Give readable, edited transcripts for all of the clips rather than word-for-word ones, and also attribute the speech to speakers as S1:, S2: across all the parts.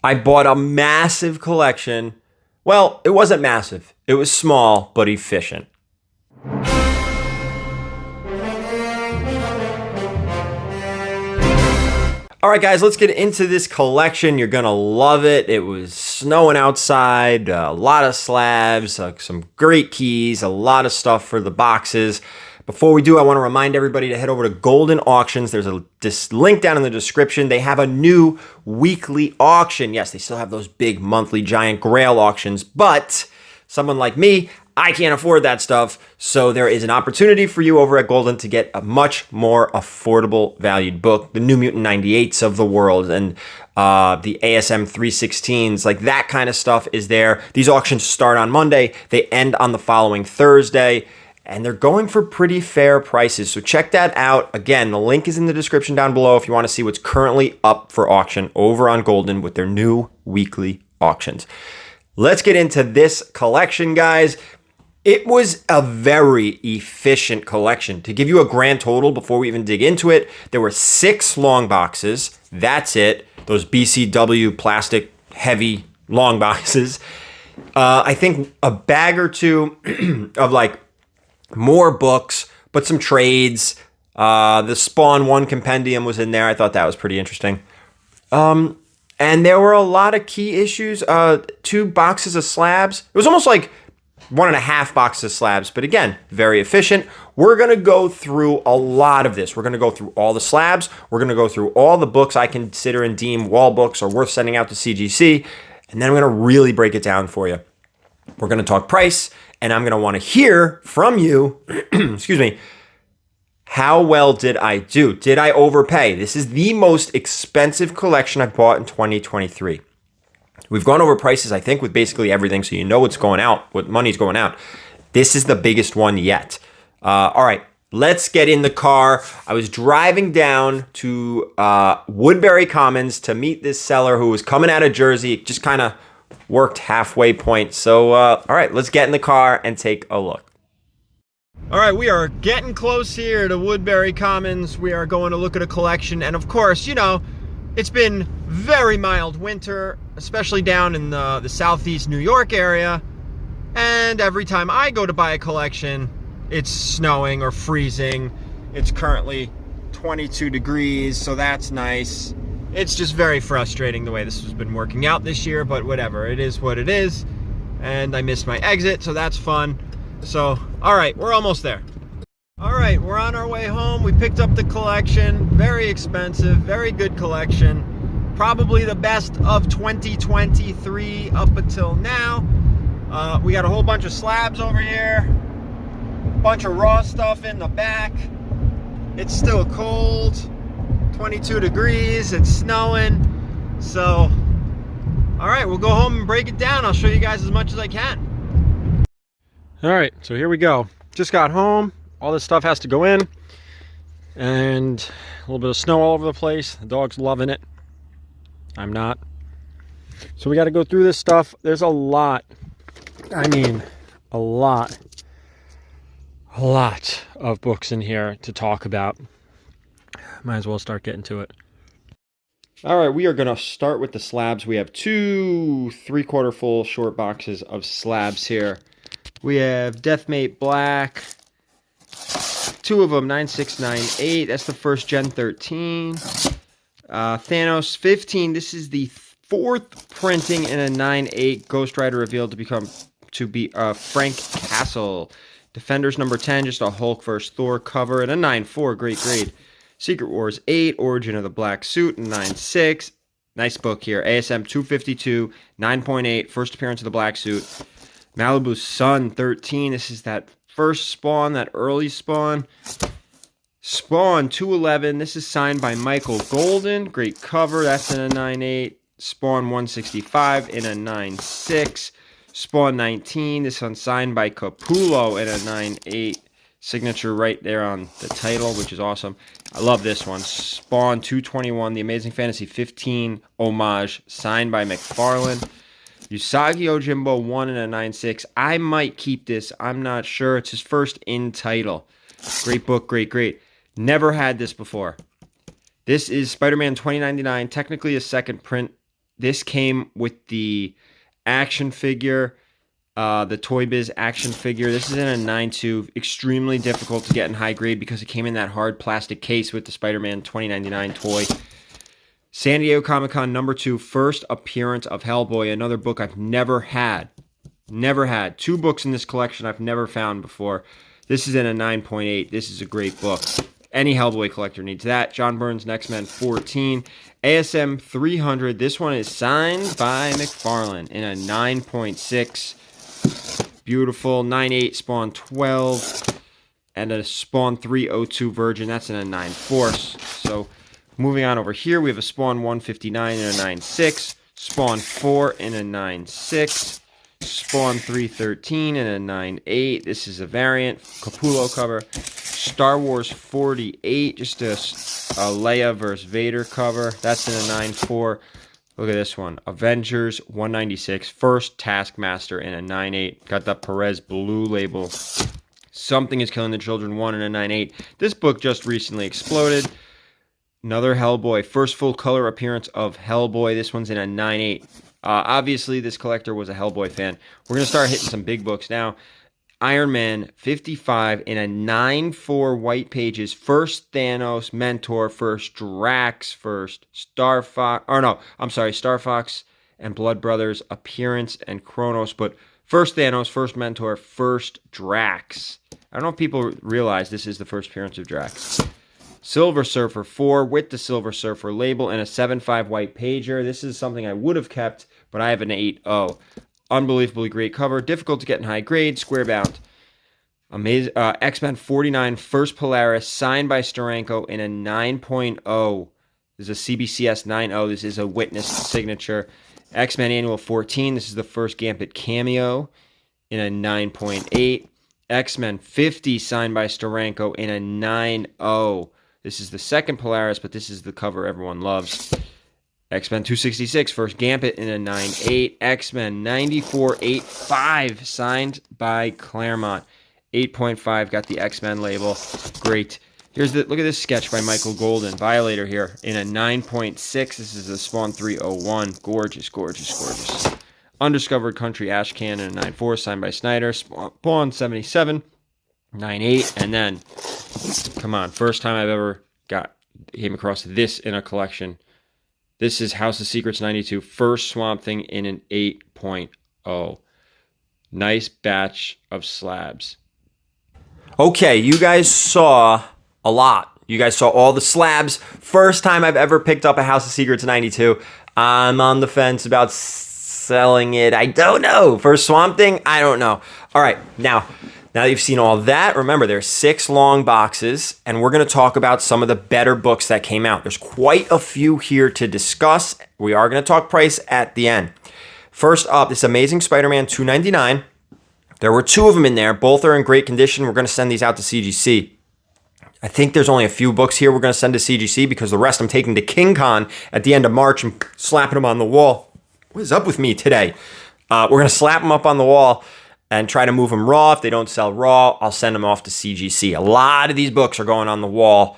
S1: I bought a massive collection. Well, it wasn't massive. It was small, but efficient. All right, guys, let's get into this collection. You're going to love it. It was snowing outside, a lot of slabs, some great keys, a lot of stuff for the boxes. Before we do, I want to remind everybody to head over to Goldin Auctions. There's this link down in the description. They have a new weekly auction. Yes, they still have those big monthly giant grail auctions, but someone like me, I can't afford that stuff. So there is an opportunity for you over at Goldin to get a much more affordable valued book, the New Mutant 98s of the world and the ASM 316s, like that kind of stuff is there. These auctions start on Monday. They end on the following Thursday. And they're going for pretty fair prices. So check that out. Again, the link is in the description down below if you want to see what's currently up for auction over on Goldin with their new weekly auctions. Let's get into this collection, guys. It was a very efficient collection. To give you a grand total before we even dig into it, there were 6 long boxes. That's it. Those BCW plastic heavy long boxes. I think a bag or two of like more books, but some trades. The Spawn 1 compendium was in there. I thought that was pretty interesting. And there were a lot of key issues. 2 boxes of slabs. It was almost like 1.5 boxes of slabs, but again, very efficient. We're going to go through a lot of this. We're going to go through all the slabs. We're going to go through all the books I consider and deem wall books or worth sending out to CGC. And then I'm going to really break it down for you. We're going to talk price, and I'm going to want to hear from you, excuse me, how well did I do? Did I overpay? This is the most expensive collection I've bought in 2023. We've gone over prices, I think, with basically everything, so you know what's going out, what money's going out. This is the biggest one yet. All right, let's get in the car. I was driving down to Woodbury Commons to meet this seller who was coming out of Jersey. It just kind of worked halfway point. So, all right, let's get in the car and take a look. All right, we are getting close here to Woodbury Commons. We are going to look at a collection. And of course, you know, it's been very mild winter, especially down in the southeast New York area. And every time I go to buy a collection, it's snowing or freezing. It's currently 22 degrees, so that's nice. It's just very frustrating the way this has been working out this year, but whatever. It is what it is. And I missed my exit, so that's fun. So, all right, we're almost there. All right, we're on our way home. We picked up the collection. Very expensive, very good collection. Probably the best of 2023 up until now. We got a whole bunch of slabs over here. Bunch of raw stuff in the back. It's still cold. 22 degrees. It's snowing. So, all right, we'll go home and break it down. I'll show you guys as much as I can. All right, so here we go. Just got home. All this stuff has to go in, and a little bit of snow all over the place. The dog's loving it. I'm not. So we got to go through this stuff. There's a lot. I mean, a lot of books in here to talk about. Might as well start getting to it. All right, we are going to start with the slabs. We have 2 3/4 full short boxes of slabs here. We have Deathmate Black. 2 of them, 9698. That's the first Gen 13. Thanos 15. This is the 4th printing in a 9/8. Ghost Rider revealed to be Frank Castle. Defenders number 10, just a Hulk vs. Thor cover, and a 9/4, great grade. Secret Wars 8, Origin of the Black Suit, and 9/6. Nice book here. ASM 252, 9.8, first appearance of the Black Suit. Malibu Sun 13. This is that first Spawn, that early Spawn. Spawn 211. This is signed by Michael Goldin. Great cover. That's in a 9.8. Spawn 165 in a 9.6. Spawn 19. This one's signed by Capullo in a 9.8. Signature right there on the title, which is awesome. I love this one. Spawn 221. The Amazing Fantasy 15 homage, signed by McFarlane. Usagi Ojimbo 1 in a 9.6. I might keep this. I'm not sure. It's his first in title. Great book. Great. Never had this before. This is Spider-Man 2099. Technically a second print This came with the action figure, the Toy Biz action figure. This is in a 9.2, extremely difficult to get in high grade because it came in that hard plastic case with the Spider-Man 2099 toy. San Diego Comic-Con #2, first appearance of Hellboy, another book I've never had. Never had. 2 books in this collection I've never found before. This is in a 9.8. This is a great book. Any Hellboy collector needs that. John Byrne's X-Men 14. ASM 300. This one is signed by McFarlane in a 9.6. Beautiful. 9.8 Spawn 12. And a Spawn 302 Virgin. That's in a 9.4. So moving on over here, we have a Spawn 159 in a 9.6. Spawn 4 in a 9.6. Spawn 313 in a 9.8. This is a variant. Capullo cover. Star Wars 48. Just a Leia versus Vader cover. That's in a 9.4. Look at this one. Avengers 196. First Taskmaster in a 9.8. Got the Perez blue label. Something is Killing the Children 1 in a 9.8. This book just recently exploded. Another Hellboy. First full color appearance of Hellboy. This one's in a 9.8. Obviously, this collector was a Hellboy fan. We're going to start hitting some big books now. Iron Man 55 in a 9.4 white pages. First Thanos, Mentor, first Drax, first Star Fox. Or no, I'm sorry, Star Fox and Blood Brothers appearance and Kronos. But first Thanos, first Mentor, first Drax. I don't know if people realize this is the first appearance of Drax. Silver Surfer 4 with the Silver Surfer label and a 7.5 white pager. This is something I would have kept, but I have an 8.0. Unbelievably great cover. Difficult to get in high grade. Square bound. Amazing. X-Men 49 first Polaris signed by Steranko in a 9.0. This is a CBCS 9.0. This is a witnessed signature. X-Men Annual 14. This is the first Gambit cameo in a 9.8. X-Men 50 signed by Steranko in a 9.0. This is the second Polaris, but this is the cover everyone loves. X-Men 266, first Gambit in a 9.8. X-Men 94 8.5, signed by Claremont. 8.5, got the X-Men label. Great. Look at this sketch by Michael Goldin. Violator here in a 9.6. This is a Spawn 301. Gorgeous, gorgeous, gorgeous. Undiscovered Country Ash Can in a 9.4, signed by Snyder. Spawn 77, 9.8. And then, come on, first time I've ever came across this in a collection. This is House of Secrets 92, first Swamp Thing in an 8.0. Nice batch of slabs. Okay, you guys saw a lot. You guys saw all the slabs. First time I've ever picked up a House of Secrets 92. I'm on the fence about selling it. I don't know. First Swamp Thing? I don't know. All right, now that you've seen all that, remember there's 6 long boxes, and we're going to talk about some of the better books that came out. There's quite a few here to discuss. We are going to talk price at the end. First up, this Amazing Spider-Man 299. There were 2 of them in there. Both are in great condition. We're going to send these out to CGC. I think there's only a few books here we're going to send to CGC because the rest I'm taking to King Con at the end of March and slapping them on the wall. What is up with me today? We're going to slap them up on the wall and try to move them raw. If they don't sell raw, I'll send them off to CGC. A lot of these books are going on the wall,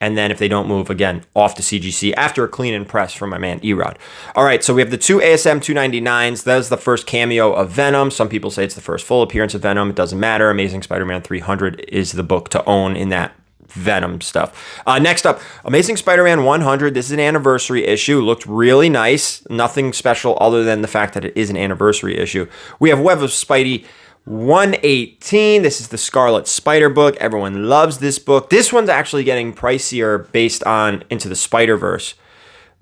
S1: and then if they don't move, again, off to CGC after a clean and press from my man Erod. All right, so we have the 2 ASM 299s. That's the first cameo of Venom. Some people say it's the first full appearance of Venom. It doesn't matter. Amazing Spider-Man 300 is the book to own in that Venom stuff. Next up, Amazing Spider-Man 100. This is an anniversary issue. Looked really nice. Nothing special other than the fact that it is an anniversary issue. We have Web of Spidey 118. This is the Scarlet Spider book. Everyone loves this book. This one's actually getting pricier based on Into the Spider-Verse.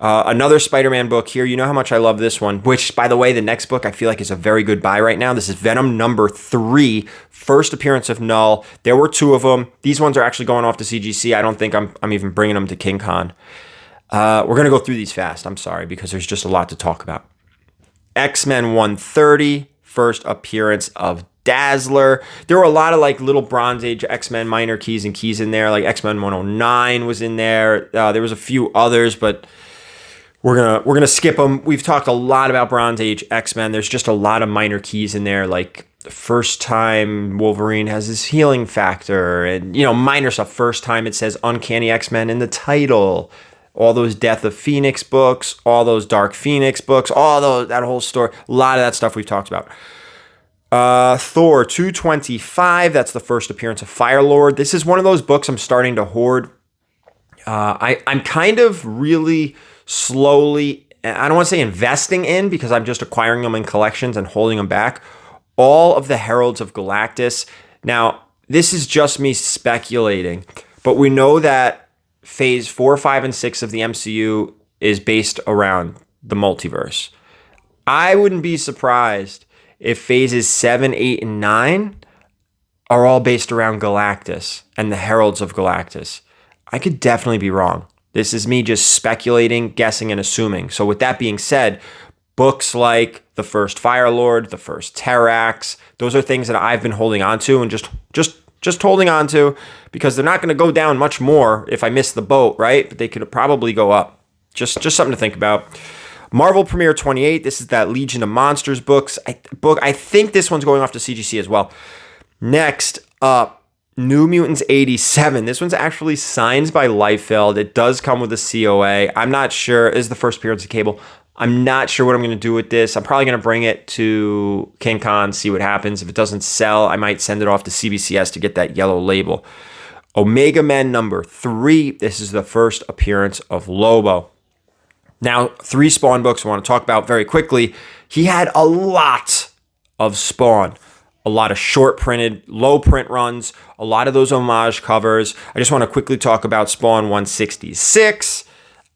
S1: Another Spider-Man book here. You know how much I love this one, which, by the way, the next book I feel like is a very good buy right now. This is Venom #3, first appearance of Null. There were 2 of them. These ones are actually going off to CGC. I don't think I'm even bringing them to King Con. We're going to go through these fast. I'm sorry, because there's just a lot to talk about. X-Men 130, first appearance of Dazzler. There were a lot of like little Bronze Age X-Men minor keys and keys in there. Like X-Men 109 was in there. There was a few others, but we're gonna skip them. We've talked a lot about Bronze Age X-Men. There's just a lot of minor keys in there, like the first time Wolverine has his healing factor, and minor stuff. First time it says Uncanny X-Men in the title, all those Death of Phoenix books, all those Dark Phoenix books, that whole story. A lot of that stuff we've talked about. Thor 225, that's the first appearance of Firelord. This is one of those books I'm starting to hoard. I'm kind of really slowly, I don't want to say investing in, because I'm just acquiring them in collections and holding them back, all of the Heralds of Galactus. Now, this is just me speculating, but we know that phase 4, 5, and 6 of the MCU is based around the multiverse. I wouldn't be surprised if phases 7, 8, and 9 are all based around Galactus and the Heralds of Galactus. I could definitely be wrong. This is me just speculating, guessing, and assuming. So with that being said, books like the first Firelord, the first Terrax, those are things that I've been holding on to and just holding on to, because they're not going to go down much more if I miss the boat, right? But they could probably go up. Just something to think about. Marvel Premiere 28, this is that Legion of Monsters book. I think this one's going off to CGC as well. Next up, New Mutants 87. This one's actually signed by Liefeld. It does come with a COA. I'm not sure. This is the first appearance of Cable. I'm not sure what I'm going to do with this. I'm probably going to bring it to King Con, see what happens. If it doesn't sell, I might send it off to CBCS to get that yellow label. Omega Men number 3. This is the first appearance of Lobo. Now, 3 Spawn books I want to talk about very quickly. He had a lot of Spawn, a lot of short printed, low print runs, a lot of those homage covers. I just want to quickly talk about Spawn 166.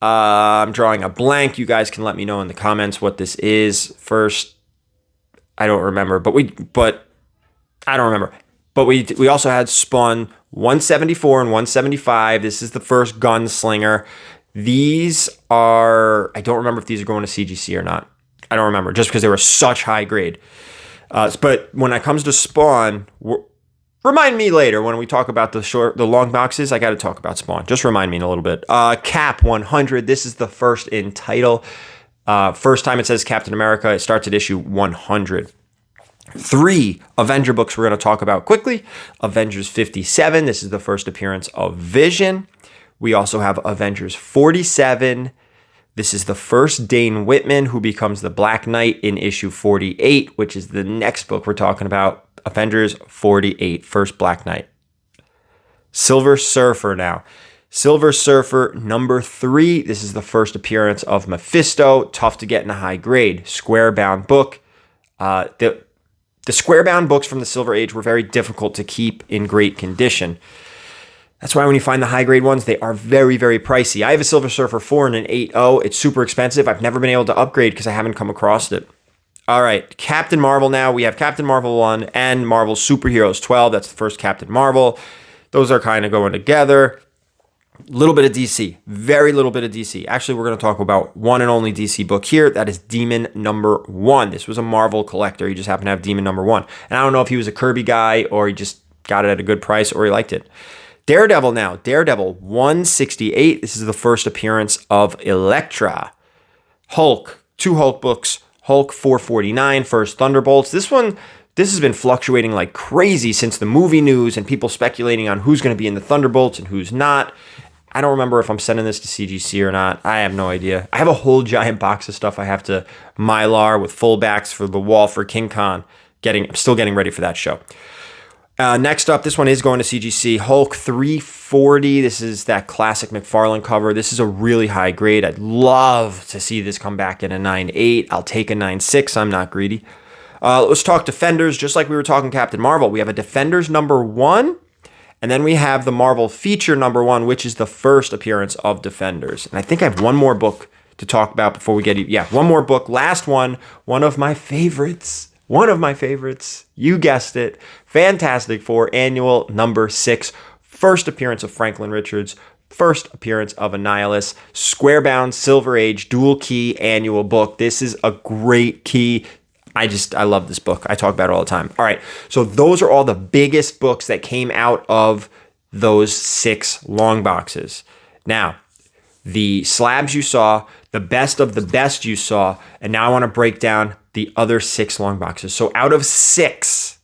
S1: I'm drawing a blank. You guys can let me know in the comments what this is first. I don't remember, but I don't remember. But we also had Spawn 174 and 175. This is the first Gunslinger. These are, I don't remember if these are going to CGC or not. I don't remember, just because they were such high grade. But when it comes to Spawn, remind me later when we talk about the long boxes. I got to talk about Spawn. Just remind me in a little bit. Cap 100. This is the first in title. First time it says Captain America. It starts at issue 100. 3 Avenger books we're going to talk about quickly. Avengers 57. This is the first appearance of Vision. We also have Avengers 47. This is the first Dane Whitman, who becomes the Black Knight in issue 48, which is the next book we're talking about. Avengers 48, first Black Knight. Silver Surfer now. Silver Surfer number 3. This is the first appearance of Mephisto. Tough to get in a high grade. Square-bound book. The square-bound books from the Silver Age were very difficult to keep in great condition. That's why when you find the high-grade ones, they are very, very pricey. I have a Silver Surfer 4 and an 8.0. It's super expensive. I've never been able to upgrade because I haven't come across it. All right, Captain Marvel now. We have Captain Marvel 1 and Marvel Superheroes 12. That's the first Captain Marvel. Those are kind of going together. Little bit of DC. Very little bit of DC. Actually, we're going to talk about one and only DC book here. That is Demon number 1. This was a Marvel collector. He just happened to have Demon number 1. And I don't know if he was a Kirby guy or he just got it at a good price or he liked it. Daredevil now. Daredevil 168. This is the first appearance of Elektra. Hulk. 2 Hulk books. Hulk 449. First Thunderbolts. This has been fluctuating like crazy since the movie news and people speculating on who's going to be in the Thunderbolts and who's not. I don't remember if I'm sending this to CGC or not. I have no idea. I have a whole giant box of stuff I have to Mylar with full backs for the wall for King Con. I'm still getting ready for that show. Next up, this one is going to CGC. Hulk 340. This is that classic McFarlane cover. This is a really high grade. I'd love to see this come back in a 9.8. I'll take a 9.6. I'm not greedy. Let's talk Defenders. Just like we were talking Captain Marvel, we have a Defenders number 1. And then we have the Marvel feature number 1, which is the first appearance of Defenders. And I think I have one more book to talk about before we get... Yeah, one more book. Last one. One of my favorites. You guessed it. Fantastic Four Annual number 6. First appearance of Franklin Richards. First appearance of Annihilus. Square-bound Silver Age dual key annual book. This is a great key. I love this book. I talk about it all the time. All right. So those are all the biggest books that came out of those 6 long boxes. Now, the slabs you saw, the best of the best you saw, and now I want to break down the other 6 long boxes. So out of 6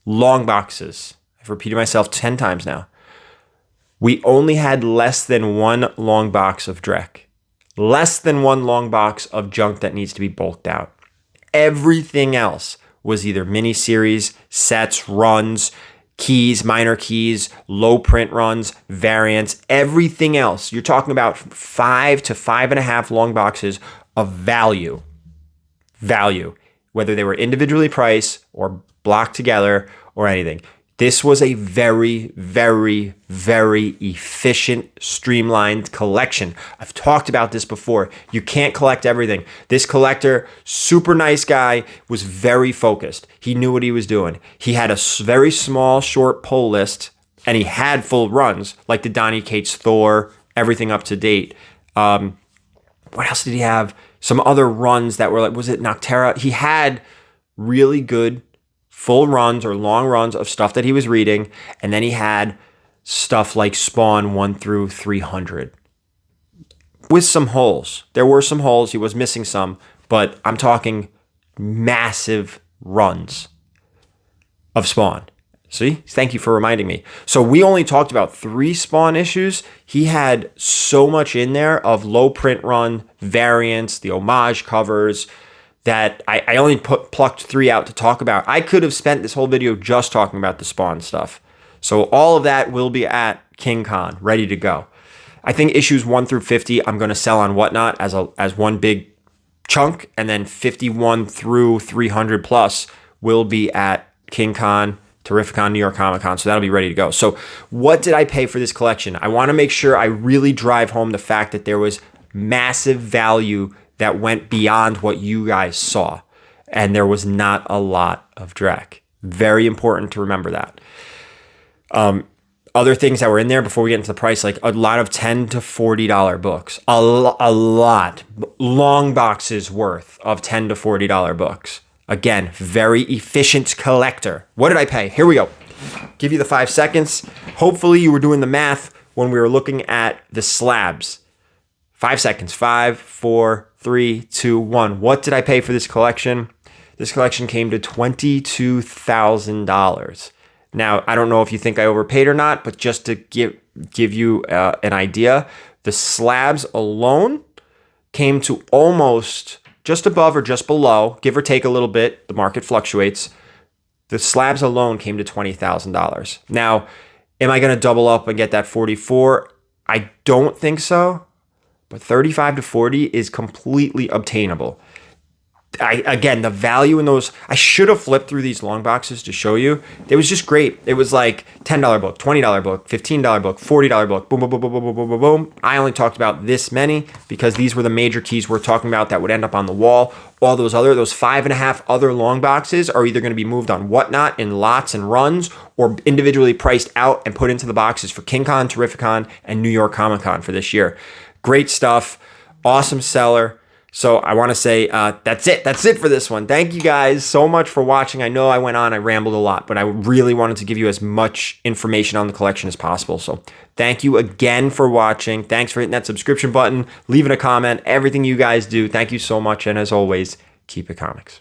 S1: long boxes, I've repeated myself 10 times now, We only had less than one long box of Drek. Less than one long box of junk that needs to be bulked out. Everything else was either mini-series, sets, runs, keys, minor keys, low print runs, variants, everything else. You're talking about 5 to 5.5 long boxes of value, whether they were individually priced or blocked together or anything. This was a very, very, very efficient, streamlined collection. I've talked about this before. You can't collect everything. This collector, super nice guy, was very focused. He knew what he was doing. He had a very small, short pull list, and he had full runs, like the Donny Cates Thor, everything up to date. What else did he have? Some other runs that were like, was it Noctera? He had really good full runs or long runs of stuff that he was reading, and then he had stuff like Spawn 1 through 300 with some holes. There were some holes. He was missing some, but I'm talking massive runs of Spawn. See? Thank you for reminding me. So we only talked about 3 Spawn issues. He had so much in there of low print run, variants, the homage covers, that I only plucked 3 out to talk about. I could have spent this whole video just talking about the Spawn stuff. So all of that will be at King Con, ready to go. I think issues 1 through 50, I'm going to sell on Whatnot as one big chunk, and then 51 through 300 plus will be at King Con, Terrificon, New York Comic Con, so that'll be ready to go. So what did I pay for this collection? I want to make sure I really drive home the fact that there was massive value that went beyond what you guys saw. And there was not a lot of Drek. Very important to remember that. Other things that were in there before we get into the price, like a lot of $10 to $40 books. A lot. Long boxes worth of $10 to $40 books. Again, very efficient collector. What did I pay? Here we go. Give you the 5 seconds. Hopefully you were doing the math when we were looking at the slabs. 5 seconds. 5, 4, 3, 2, 1. What did I pay for this collection? This collection came to $22,000. Now, I don't know if you think I overpaid or not, but just to give you an idea, the slabs alone came to almost just above or just below, give or take a little bit. The market fluctuates. The slabs alone came to $20,000. Now, am I going to double up and get that 44? I don't think so. But 35 to 40 is completely obtainable. Again, the value in those, I should have flipped through these long boxes to show you. It was just great. It was like $10 book, $20 book, $15 book, $40 book, boom, boom, boom, boom, boom, boom, boom, boom. I only talked about this many because these were the major keys we're talking about that would end up on the wall. All those 5.5 other long boxes are either going to be moved on Whatnot in lots and runs or individually priced out and put into the boxes for King Con, Terrificon, and New York Comic Con for this year. Great stuff. Awesome seller. So I want to say that's it. That's it for this one. Thank you guys so much for watching. I know I went on, I rambled a lot, but I really wanted to give you as much information on the collection as possible. So thank you again for watching. Thanks for hitting that subscription button, leaving a comment, everything you guys do. Thank you so much. And as always, keep it comics.